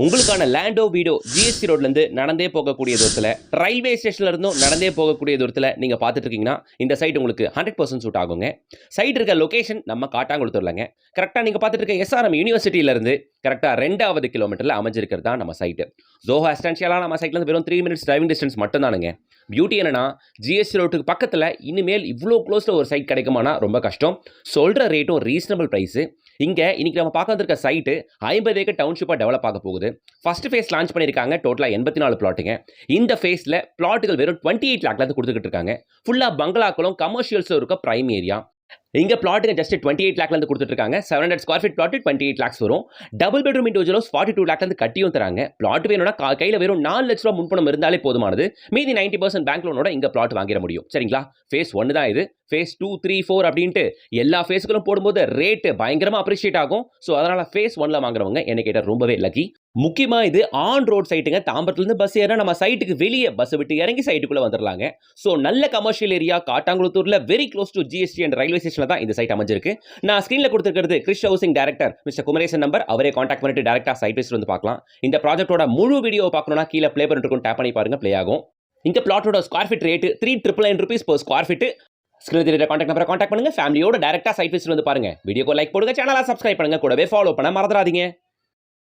உங்களுக்கான லேண்டோ வீடோ ஜிஎஸ்டி ரோட்லேருந்து நடந்தே போகக்கூடிய தூரத்தில், ரயில்வே ஸ்டேஷன்ல இருந்தும் நடந்தே போகக்கூடிய தூரத்தில் நீங்கள் பார்த்துட்டு இருக்கீங்கன்னா இந்த சைட் உங்களுக்கு 100% சூட் ஆகுங்க. சைட் இருக்க லொகேஷன் நம்ம காட்டாங்குளத்தூர்லங்க. கரெக்டாக நீங்கள் பார்த்துட்டு இருக்க எஸ்ஆர்எம் யூனிவர்சிட்டியிலேருந்து கரெக்டாக 2வது கிலோமீட்டரில் அமைஞ்சிருக்கிறது தான் நம்ம சைட்டு. ஜோஹோ எஸ்டென்ஷியலாக நம்ம சைட்லேருந்து வெறும் 3 மினிட்ஸ் டிரைவிங் டிஸ்டன்ஸ் மட்டும்தானுங்க. பியூட்டி என்னன்னா, ஜிஎஸ்டி ரோட்டுக்கு பக்கத்தில் இனிமேல் இவ்வளோ க்ளோஸில் ஒரு சைட் கிடைக்குமானா ரொம்ப கஷ்டம். சொல்கிற ரேட்டும் ரீசனபிள் ப்ரைஸு. இங்கே இன்னைக்கு நம்ம பார்க்க வந்திருக்க சைட்டு 50 ஏக்கர் டவுன்ஷிப்பாக டெவலப் ஆக போகுது. ஃபர்ஸ்ட் ஃபேஸ் லான்ச் பண்ணியிருக்காங்க. டோட்டலாக 84 பிளாட்டுங்க. இந்த ஃபேஸில் பிளாட்டுகள் வெறும் 28 லேக்லேருந்து கொடுத்துக்கிட்டு இருக்காங்க. ஃபுல்லாக பங்களாக்களும் கமர்ஷியல்ஸும் இருக்க பிரைம் ஏரியா. இங்கே பிளாட்டுங்க ஜஸ்ட் 28 லேக்லேருந்து கொடுத்துட்ருக்காங்க. 700 ஸ்கொயர் ஃபீட் பிளாட்டு 28 லேக்ஸ் வரும். டபுள் பெட்ரூம் இண்டிவிஜுவல்ஸ் 42 லேக்லேருந்து கட்டியும் தராங்க. பிளாட் வேணும்னா கையில் வெறும் 4 லட்ச ரூபா முன்பணம் இருந்தாலே போதுமானது. மீதி 90% பேங்க் லோனோட இங்கே பிளாட் வாங்கிட முடியும். சரிங்களா? ஃபேஸ் 1 தான் இது. ஃபேஸ் 2, 3, 4 அப்படின்ட்டு எல்லா ஃபேஸ்களும் போடும்போது ரேட்டு பயங்கரமாக அப்ரிஷியேட் ஆகும். ஸோ அதனால் ஃபேஸ் 1ல வாங்குறவங்க என்ன கேட்டால் ரொம்பவே லக்கி. முக்கியமாக இது ஆன் ரோட் சைட்டுங்க. தாம்பரத்துலேருந்து பஸ் ஏறினா நம்ம சைட்டுக்கு வெளியே பஸ் விட்டு இறங்கி சைட்டுக்குள்ளே வந்துடலாங்க. ஸோ நல்ல கமர்ஷியல் ஏரியா காட்டாங்குளத்தூரில் very close to GST and railway ஸ்டேஷனில் தான் இந்த சைட் அமைஞ்சிருக்கு. நான் ஸ்க்ரீனில் கொடுத்துருக்கிறது Chris housing director mister Kumaresan number. அவரே காண்டாக்ட் பண்ணிட்டு டேரக்டாக சைட் விசிட் வந்து பார்க்கலாம். இந்த ப்ராஜெக்டோட முழு வீடியோ பார்க்கணும்னா கீழே ப்ளே பண்ணிட்டு டேப் பண்ணி பாருங்க, ப்ளே ஆகும். இந்த பிளாட்டோட square feet rate 3,999 rupees per square feet. ஸ்க்ரீனில் தெரியுற காண்டாக்ட் நம்பரை காண்டாக்ட் பண்ணுங்க. ஃபேமிலியோட டேரக்டாக சைட் விசிட் வந்து பாருங்க. வீடியோக்கு லைக் போடுங்க, சேனலை சப்ஸ்கிரைப் பண்ணுங்க, கூடவே ஃபாலோ பண்ண மறந்துடாதீங்க.